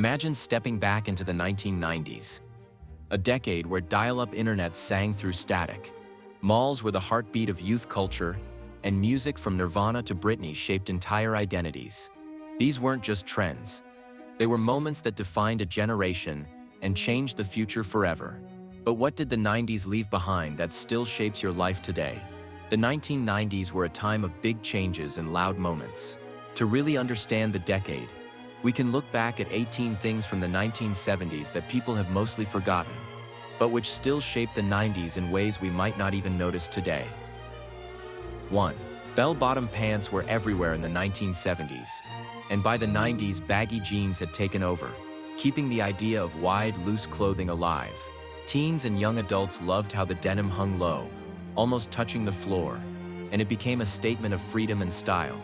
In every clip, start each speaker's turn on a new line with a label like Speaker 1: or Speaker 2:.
Speaker 1: Imagine stepping back into the 1990s, a decade where dial-up internet sang through static. Malls were the heartbeat of youth culture, and music from Nirvana to Britney shaped entire identities. These weren't just trends. They were moments that defined a generation and changed the future forever. But what did the 90s leave behind that still shapes your life today? The 1990s were a time of big changes and loud moments. To really understand the decade, we can look back at 18 things from the 1970s that people have mostly forgotten, but which still shaped the 90s in ways we might not even notice today. 1. Bell-bottom pants were everywhere in the 1970s, and by the 90s baggy jeans had taken over, keeping the idea of wide, loose clothing alive. Teens and young adults loved how the denim hung low, almost touching the floor, and it became a statement of freedom and style.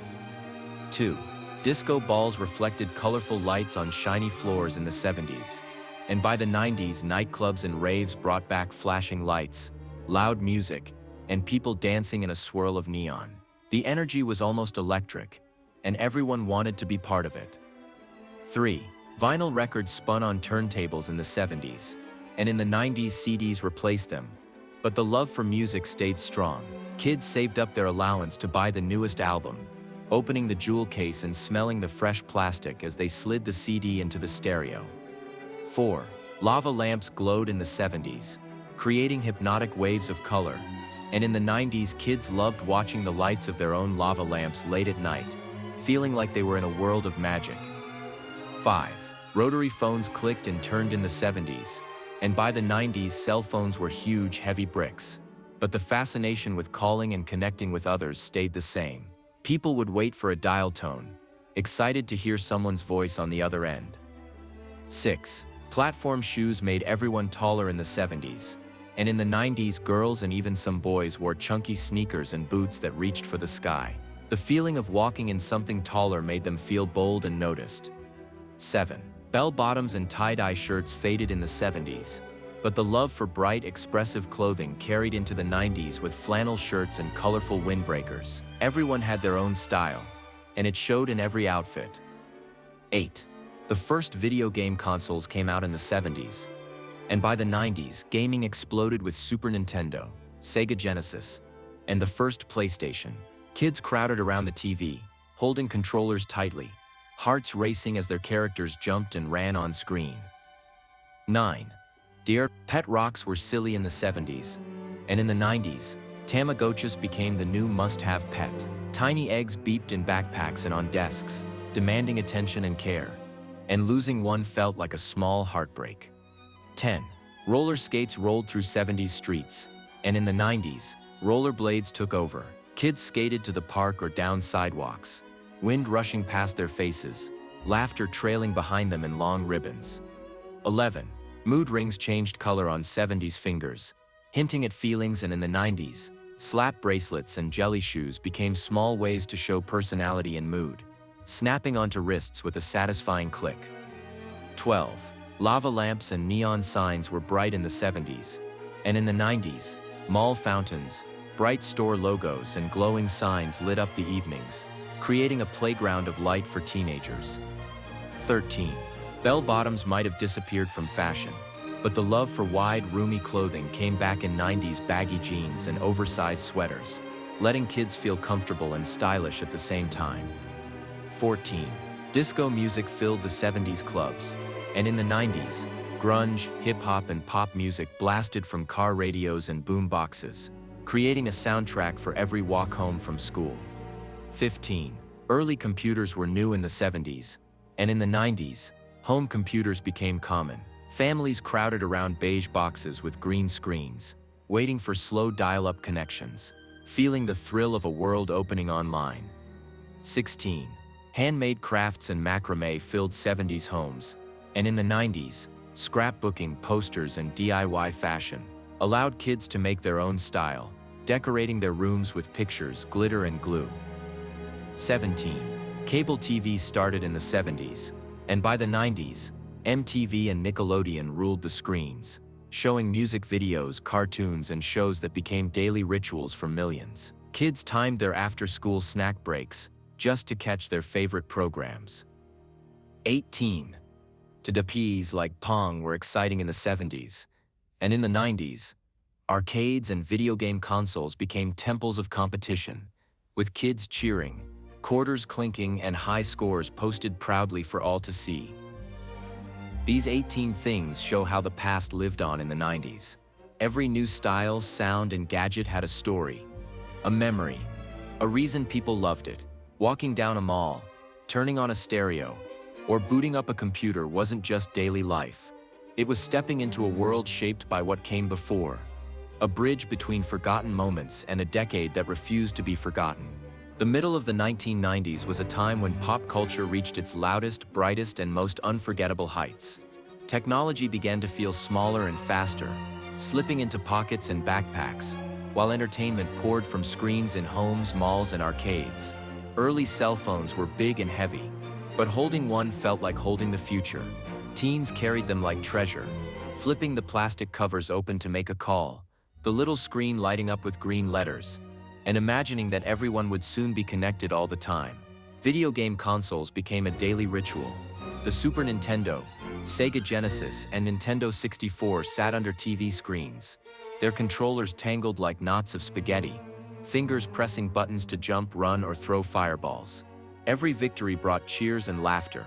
Speaker 1: 2. Disco balls reflected colorful lights on shiny floors in the 70s, and by the 90s nightclubs and raves brought back flashing lights, loud music, and people dancing in a swirl of neon. The energy was almost electric, and everyone wanted to be part of it. 3. Vinyl records spun on turntables in the 70s, and in the 90s CDs replaced them, but the love for music stayed strong. Kids saved up their allowance to buy the newest album, opening the jewel case and smelling the fresh plastic as they slid the CD into the stereo. 4. Lava lamps glowed in the 70s, creating hypnotic waves of color, and in the 90s kids loved watching the lights of their own lava lamps late at night, feeling like they were in a world of magic. 5. Rotary phones clicked and turned in the 70s, and by the 90s cell phones were huge, heavy bricks. But the fascination with calling and connecting with others stayed the same. People would wait for a dial tone, excited to hear someone's voice on the other end. 6. Platform shoes made everyone taller in the 70s, and in the 90s girls and even some boys wore chunky sneakers and boots that reached for the sky. The feeling of walking in something taller made them feel bold and noticed. 7. Bell-bottoms and tie-dye shirts faded in the 70s, but the love for bright, expressive clothing carried into the 90s with flannel shirts and colorful windbreakers. Everyone had their own style, and it showed in every outfit. 8. The first video game consoles came out in the 70s, and by the 90s, gaming exploded with Super Nintendo, Sega Genesis, and the first PlayStation. Kids crowded around the TV, holding controllers tightly, hearts racing as their characters jumped and ran on screen. 9. Pet rocks were silly in the 70s, and in the 90s, Tamagotchis became the new must-have pet. Tiny eggs beeped in backpacks and on desks, demanding attention and care, and losing one felt like a small heartbreak. 10. Roller skates rolled through 70s streets, and in the 90s, rollerblades took over. Kids skated to the park or down sidewalks, wind rushing past their faces, laughter trailing behind them in long ribbons. 11. Mood rings changed color on 70s fingers, hinting at feelings, and in the 90s, slap bracelets and jelly shoes became small ways to show personality and mood, snapping onto wrists with a satisfying click. 12. Lava lamps and neon signs were bright in the 70s, and in the 90s, mall fountains, bright store logos and glowing signs lit up the evenings, creating a playground of light for teenagers. 13. Bell-bottoms might have disappeared from fashion, but the love for wide, roomy clothing came back in 90s baggy jeans and oversized sweaters, letting kids feel comfortable and stylish at the same time. 14. Disco music filled the 70s clubs, and in the 90s, grunge, hip-hop and pop music blasted from car radios and boom boxes, creating a soundtrack for every walk home from school. 15. Early computers were new in the 70s, and in the 90s, home computers became common. Families crowded around beige boxes with green screens, waiting for slow dial-up connections, feeling the thrill of a world opening online. 16. Handmade crafts and macrame filled 70s homes, and in the 90s, scrapbooking, posters, and DIY fashion allowed kids to make their own style, decorating their rooms with pictures, glitter, and glue. 17. Cable TV started in the 70s, and by the 90s, MTV and Nickelodeon ruled the screens, showing music videos, cartoons, and shows that became daily rituals for millions. Kids timed their after-school snack breaks just to catch their favorite programs. 18. to DPs like Pong were exciting in the 70s. And in the 90s, arcades and video game consoles became temples of competition, with kids cheering, quarters clinking, and high scores posted proudly for all to see. These 18 things show how the past lived on in the 90s. Every new style, sound, and gadget had a story, a memory, a reason people loved it. Walking down a mall, turning on a stereo, or booting up a computer wasn't just daily life. It was stepping into a world shaped by what came before, a bridge between forgotten moments and a decade that refused to be forgotten. The middle of the 1990s was a time when pop culture reached its loudest, brightest, and most unforgettable heights. Technology began to feel smaller and faster, slipping into pockets and backpacks, while entertainment poured from screens in homes, malls, and arcades. Early cell phones were big and heavy, but holding one felt like holding the future. Teens carried them like treasure, flipping the plastic covers open to make a call, the little screen lighting up with green letters, and imagining that everyone would soon be connected all the time. Video game consoles became a daily ritual. The Super Nintendo, Sega Genesis, and Nintendo 64 sat under TV screens, their controllers tangled like knots of spaghetti, fingers pressing buttons to jump, run, or throw fireballs. Every victory brought cheers and laughter,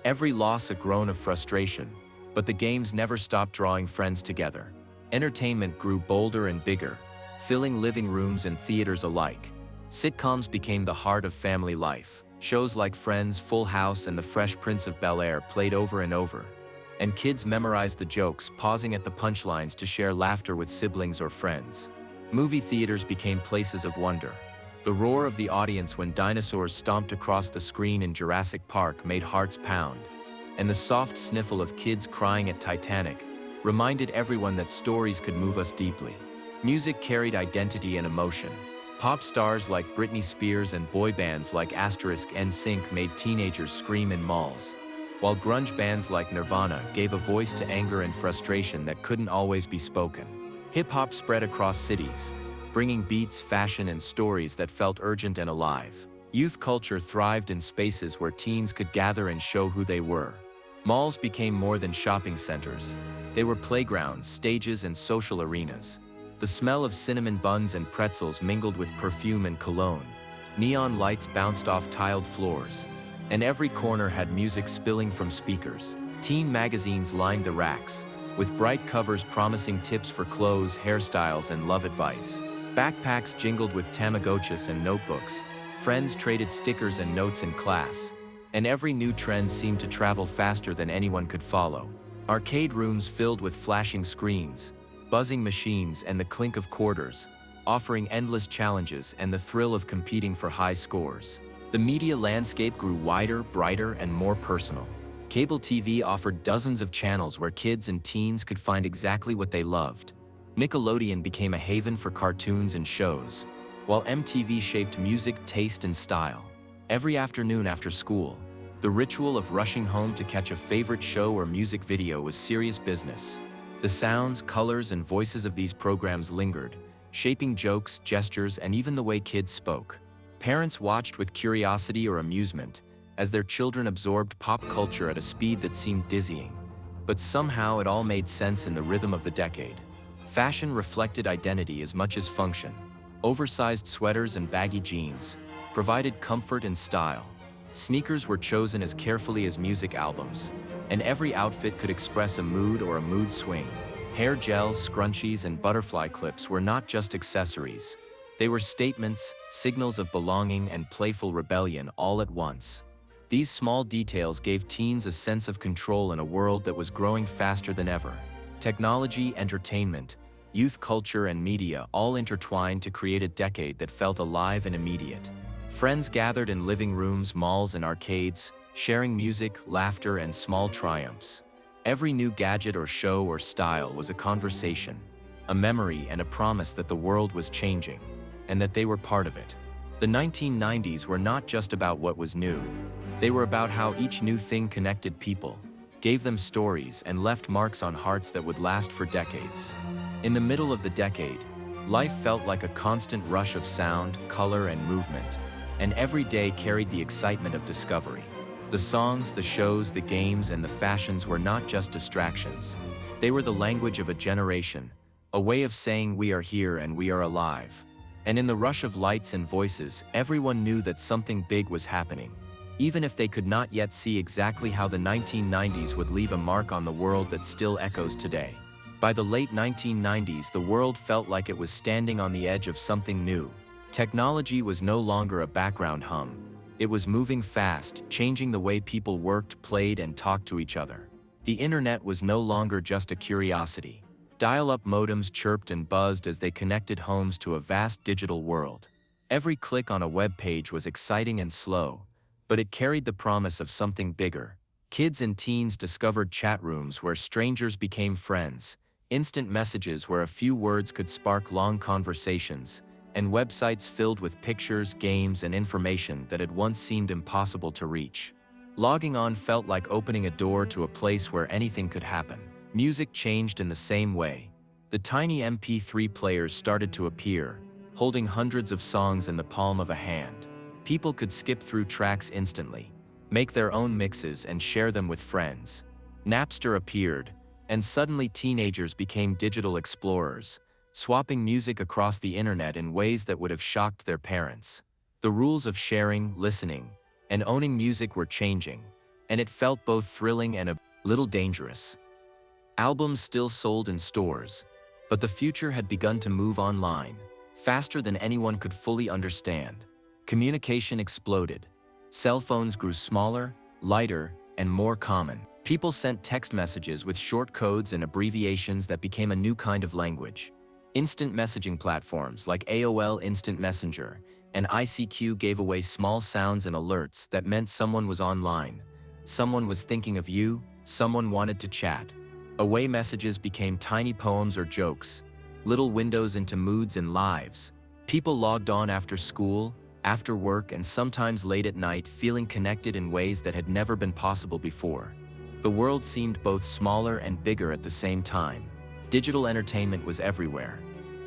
Speaker 1: every loss a groan of frustration, but the games never stopped drawing friends together. Entertainment grew bolder and bigger, filling living rooms and theaters alike. Sitcoms became the heart of family life. Shows like Friends, Full House, and The Fresh Prince of Bel-Air played over and over, and kids memorized the jokes, pausing at the punchlines to share laughter with siblings or friends. Movie theaters became places of wonder. The roar of the audience when dinosaurs stomped across the screen in Jurassic Park made hearts pound, and the soft sniffle of kids crying at Titanic reminded everyone that stories could move us deeply. Music carried identity and emotion. Pop stars like Britney Spears and boy bands like *NSYNC made teenagers scream in malls, while grunge bands like Nirvana gave a voice to anger and frustration that couldn't always be spoken. Hip-hop spread across cities, bringing beats, fashion, and stories that felt urgent and alive. Youth culture thrived in spaces where teens could gather and show who they were. Malls became more than shopping centers. They were playgrounds, stages, and social arenas. The smell of cinnamon buns and pretzels mingled with perfume and cologne. Neon lights bounced off tiled floors, and every corner had music spilling from speakers. Teen magazines lined the racks, with bright covers promising tips for clothes, hairstyles, and love advice. Backpacks jingled with Tamagotchis and notebooks. Friends traded stickers and notes in class, and every new trend seemed to travel faster than anyone could follow. Arcade rooms filled with flashing screens, buzzing machines, and the clink of quarters, offering endless challenges and the thrill of competing for high scores. The media landscape grew wider, brighter, and more personal. Cable TV offered dozens of channels where kids and teens could find exactly what they loved. Nickelodeon became a haven for cartoons and shows, while MTV shaped music, taste, and style. Every afternoon after school, the ritual of rushing home to catch a favorite show or music video was serious business. The sounds, colors, and voices of these programs lingered, shaping jokes, gestures, and even the way kids spoke. Parents watched with curiosity or amusement as their children absorbed pop culture at a speed that seemed dizzying. But somehow it all made sense in the rhythm of the decade. Fashion reflected identity as much as function. Oversized sweaters and baggy jeans provided comfort and style. Sneakers were chosen as carefully as music albums, and every outfit could express a mood or a mood swing. Hair gels, scrunchies, and butterfly clips were not just accessories. They were statements, signals of belonging, and playful rebellion all at once. These small details gave teens a sense of control in a world that was growing faster than ever. Technology, entertainment, youth culture, and media all intertwined to create a decade that felt alive and immediate. Friends gathered in living rooms, malls, and arcades, sharing music, laughter, and small triumphs. Every new gadget or show or style was a conversation, a memory, and a promise that the world was changing, and that they were part of it. The 1990s were not just about what was new. They were about how each new thing connected people, gave them stories, and left marks on hearts that would last for decades. In the middle of the decade, life felt like a constant rush of sound, color, and movement, and every day carried the excitement of discovery. The songs, the shows, the games, and the fashions were not just distractions. They were the language of a generation, a way of saying we are here and we are alive. And in the rush of lights and voices, everyone knew that something big was happening. Even if they could not yet see exactly how the 1990s would leave a mark on the world that still echoes today. By the late 1990s, the world felt like it was standing on the edge of something new. Technology was no longer a background hum. It was moving fast, changing the way people worked, played, and talked to each other. The internet was no longer just a curiosity. Dial-up modems chirped and buzzed as they connected homes to a vast digital world. Every click on a web page was exciting and slow, but it carried the promise of something bigger. Kids and teens discovered chat rooms where strangers became friends, instant messages where a few words could spark long conversations, and websites filled with pictures, games, and information that had once seemed impossible to reach. Logging on felt like opening a door to a place where anything could happen. Music changed in the same way. The tiny MP3 players started to appear, holding hundreds of songs in the palm of a hand. People could skip through tracks instantly, make their own mixes, and share them with friends. Napster appeared, and suddenly teenagers became digital explorers, swapping music across the internet in ways that would have shocked their parents. The rules of sharing, listening, and owning music were changing, and it felt both thrilling and a little dangerous. Albums still sold in stores, but the future had begun to move online, faster than anyone could fully understand. Communication exploded. Cell phones grew smaller, lighter, and more common. People sent text messages with short codes and abbreviations that became a new kind of language. Instant messaging platforms like AOL Instant Messenger and ICQ gave away small sounds and alerts that meant someone was online, someone was thinking of you, someone wanted to chat. Away messages became tiny poems or jokes, little windows into moods and lives. People logged on after school, after work, and sometimes late at night, feeling connected in ways that had never been possible before. The world seemed both smaller and bigger at the same time. Digital entertainment was everywhere.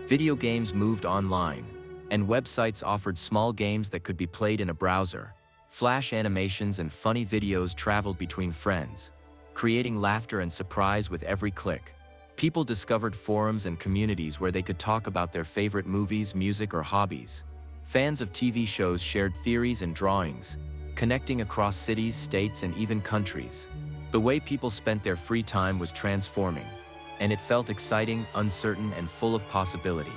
Speaker 1: Video games moved online, and websites offered small games that could be played in a browser. Flash animations and funny videos traveled between friends, creating laughter and surprise with every click. People discovered forums and communities where they could talk about their favorite movies, music, or hobbies. Fans of TV shows shared theories and drawings, connecting across cities, states, and even countries. The way people spent their free time was transforming, and it felt exciting, uncertain, and full of possibility.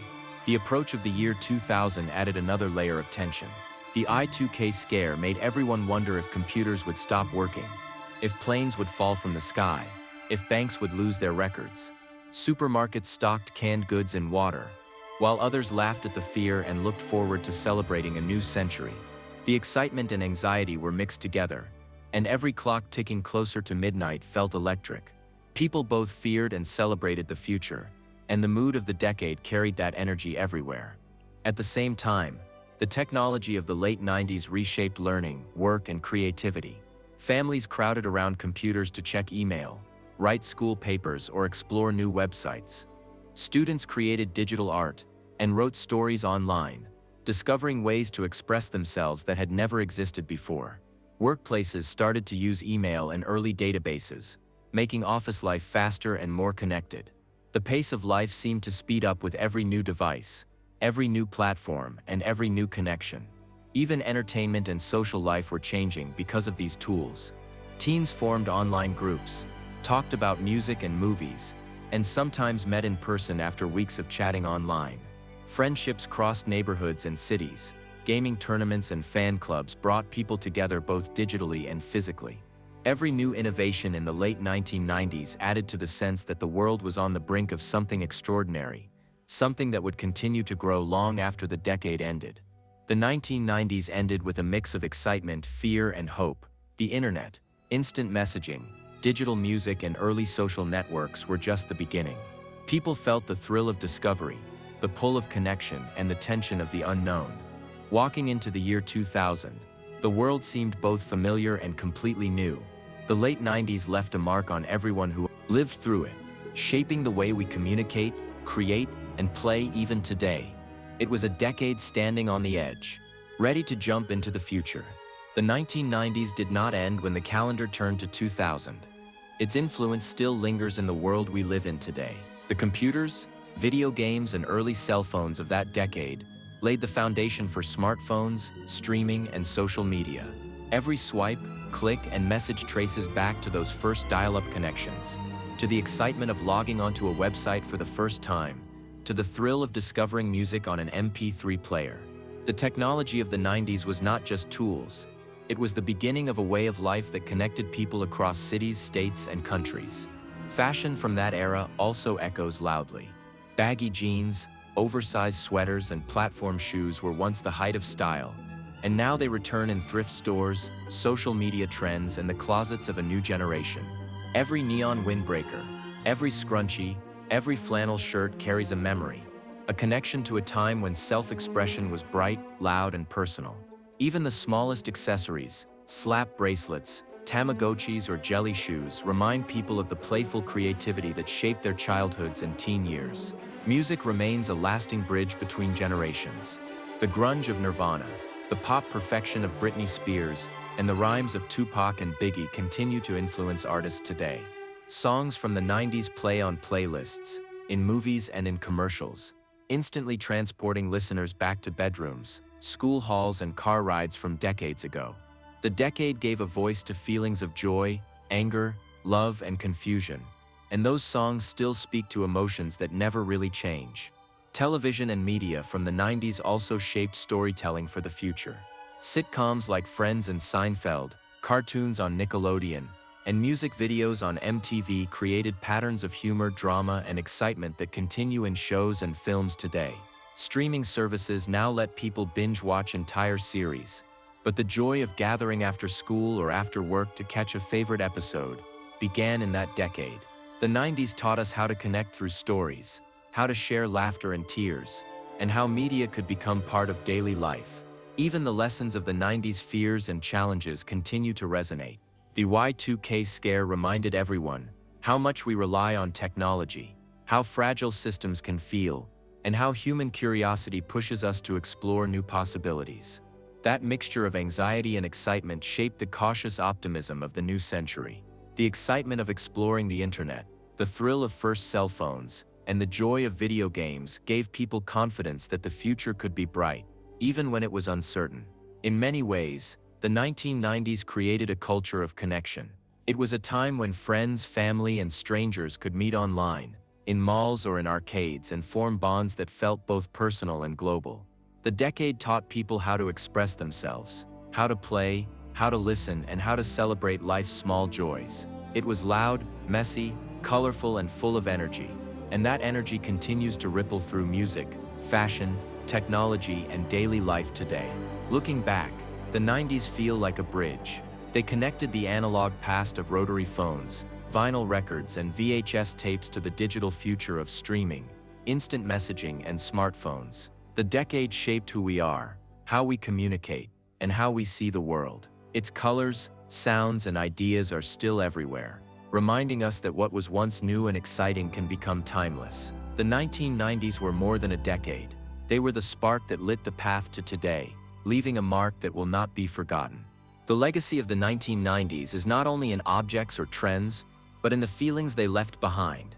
Speaker 1: The approach of the year 2000 added another layer of tension. The Y2K scare made everyone wonder if computers would stop working, if planes would fall from the sky, if banks would lose their records. Supermarkets stocked canned goods and water, while others laughed at the fear and looked forward to celebrating a new century. The excitement and anxiety were mixed together, and every clock ticking closer to midnight felt electric. People both feared and celebrated the future, and the mood of the decade carried that energy everywhere. At the same time, the technology of the late 90s reshaped learning, work, and creativity. Families crowded around computers to check email, write school papers, or explore new websites. Students created digital art and wrote stories online, discovering ways to express themselves that had never existed before. Workplaces started to use email and early databases, making office life faster and more connected. The pace of life seemed to speed up with every new device, every new platform, and every new connection. Even entertainment and social life were changing because of these tools. Teens formed online groups, talked about music and movies, and sometimes met in person after weeks of chatting online. Friendships crossed neighborhoods and cities. Gaming tournaments and fan clubs brought people together both digitally and physically. Every new innovation in the late 1990s added to the sense that the world was on the brink of something extraordinary, something that would continue to grow long after the decade ended. The 1990s ended with a mix of excitement, fear, and hope. The internet, instant messaging, digital music, and early social networks were just the beginning. People felt the thrill of discovery, the pull of connection, and the tension of the unknown. Walking into the year 2000, the world seemed both familiar and completely new. The late 90s left a mark on everyone who lived through it, shaping the way we communicate, create, and play even today. It was a decade standing on the edge, ready to jump into the future. The The 1990s did not end when the calendar turned to 2000. Its influence still lingers in the world we live in today. The computers, video games, and early cell phones of that decade laid the foundation for smartphones, streaming, and social media. Every swipe, click, and message traces back to those first dial-up connections, to the excitement of logging onto a website for the first time, to the thrill of discovering music on an MP3 player. The technology of the 90s was not just tools. It was the beginning of a way of life that connected people across cities, states, and countries. Fashion from that era also echoes loudly. Baggy jeans, oversized sweaters, and platform shoes were once the height of style, and now they return in thrift stores, social media trends, and the closets of a new generation. Every neon windbreaker, every scrunchie, every flannel shirt carries a memory, a connection to a time when self-expression was bright, loud, and personal. Even the smallest accessories, slap bracelets, Tamagotchis, or jelly shoes remind people of the playful creativity that shaped their childhoods and teen years. Music remains a lasting bridge between generations. The grunge of Nirvana, the pop perfection of Britney Spears, and the rhymes of Tupac and Biggie continue to influence artists today. Songs from the 90s play on playlists, in movies and in commercials, instantly transporting listeners back to bedrooms, school halls, and car rides from decades ago. The decade gave a voice to feelings of joy, anger, love, and confusion, and those songs still speak to emotions that never really change. Television and media from the 90s also shaped storytelling for the future. Sitcoms like Friends and Seinfeld, cartoons on Nickelodeon, and music videos on MTV created patterns of humor, drama, and excitement that continue in shows and films today. Streaming services now let people binge-watch entire series, but the joy of gathering after school or after work to catch a favorite episode began in that decade. The 90s taught us how to connect through stories, how to share laughter and tears, and how media could become part of daily life. Even the lessons of the 90s' fears and challenges continue to resonate. The Y2K scare reminded everyone how much we rely on technology, how fragile systems can feel, and how human curiosity pushes us to explore new possibilities. That mixture of anxiety and excitement shaped the cautious optimism of the new century. The excitement of exploring the internet, the thrill of first cell phones, and the joy of video games gave people confidence that the future could be bright, even when it was uncertain. In many ways, the 1990s created a culture of connection. It was a time when friends, family, and strangers could meet online, in malls or in arcades, and form bonds that felt both personal and global. The decade taught people how to express themselves, how to play, how to listen, and how to celebrate life's small joys. It was loud, messy, colorful, and full of energy, and that energy continues to ripple through music, fashion, technology, and daily life today. Looking back, the 90s feel like a bridge. They connected the analog past of rotary phones, vinyl records, and VHS tapes to the digital future of streaming, instant messaging, and smartphones. The decade shaped who we are, how we communicate, and how we see the world. Its colors, sounds, and ideas are still everywhere, reminding us that what was once new and exciting can become timeless. The 1990s were more than a decade. They were the spark that lit the path to today, leaving a mark that will not be forgotten. The legacy of the 1990s is not only in objects or trends, but in the feelings they left behind.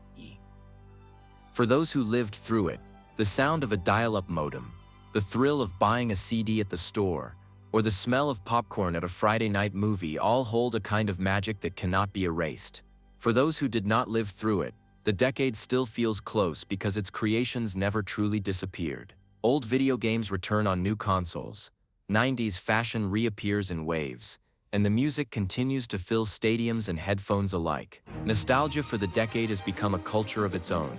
Speaker 1: For those who lived through it, the sound of a dial-up modem, the thrill of buying a CD at the store, or the smell of popcorn at a Friday night movie all hold a kind of magic that cannot be erased. For those who did not live through it, the decade still feels close because its creations never truly disappeared. Old video games return on new consoles, 90s fashion reappears in waves, and the music continues to fill stadiums and headphones alike. Nostalgia for the decade has become a culture of its own,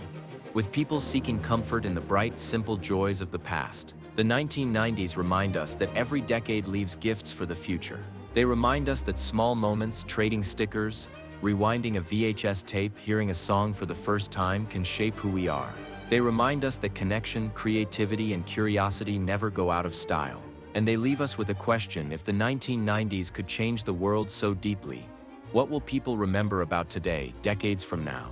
Speaker 1: with people seeking comfort in the bright, simple joys of the past. The 1990s remind us that every decade leaves gifts for the future. They remind us that small moments, trading stickers, rewinding a VHS tape, hearing a song for the first time can shape who we are. They remind us that connection, creativity, and curiosity never go out of style. And they leave us with a question: if the 1990s could change the world so deeply, what will people remember about today, decades from now?